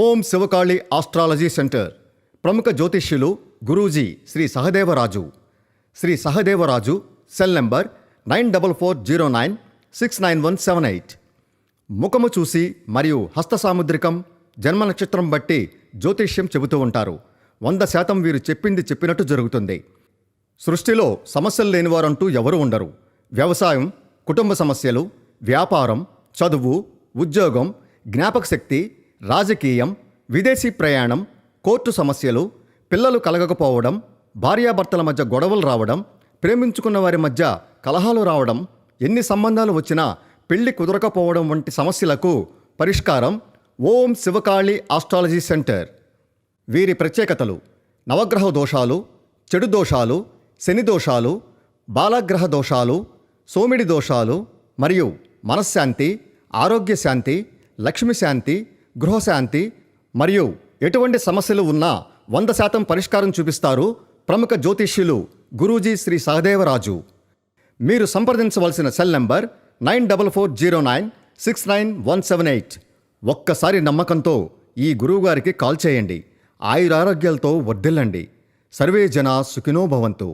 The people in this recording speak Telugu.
ఓం శివకాళి ఆస్ట్రాలజీ సెంటర్. ప్రముఖ జ్యోతిష్యులు గురూజీ శ్రీ సహదేవరాజు. Shri Sahadevaraju cell number 9440969178. ముఖము చూసి మరియు హస్త సాముద్రికం, జన్మ నక్షత్రం బట్టి జ్యోతిష్యం చెబుతూ ఉంటారు. 100% వీరు చెప్పింది చెప్పినట్టు జరుగుతుంది. సృష్టిలో సమస్యలు లేనివారంటూ ఎవరూ ఉండరు. వ్యవసాయం, కుటుంబ సమస్యలు, వ్యాపారం, చదువు, ఉద్యోగం, జ్ఞాపక శక్తి, రాజకీయం, విదేశీ ప్రయాణం, కోర్టు సమస్యలు, పిల్లలు కలగకపోవడం, భార్యాభర్తల మధ్య గొడవలు రావడం, ప్రేమించుకున్న వారి మధ్య కలహాలు రావడం, ఎన్ని సంబంధాలు వచ్చినా పెళ్లి కుదరకపోవడం వంటి సమస్యలకు పరిష్కారం ఓం శివకాళి ఆస్ట్రాలజీ సెంటర్. వీరి ప్రత్యేకతలు: నవగ్రహ దోషాలు, చెడు దోషాలు, శని దోషాలు, బాలగ్రహ దోషాలు, సోమిడి దోషాలు మరియు మనశ్శాంతి, ఆరోగ్య శాంతి, లక్ష్మి శాంతి, గృహశాంతి మరియు ఎటువంటి సమస్యలు ఉన్నా 100% పరిష్కారం చూపిస్తారు ప్రముఖ జ్యోతిష్యులు గురూజీ శ్రీ సహదేవరాజు. మీరు సంప్రదించవలసిన సెల్ నంబర్ 9440969178. ఒక్కసారి నమ్మకంతో ఈ గురువుగారికి కాల్ చేయండి. ఆయురారోగ్యాలతో వర్ధిల్లండి. సర్వే జనా సుఖినో భవంతు.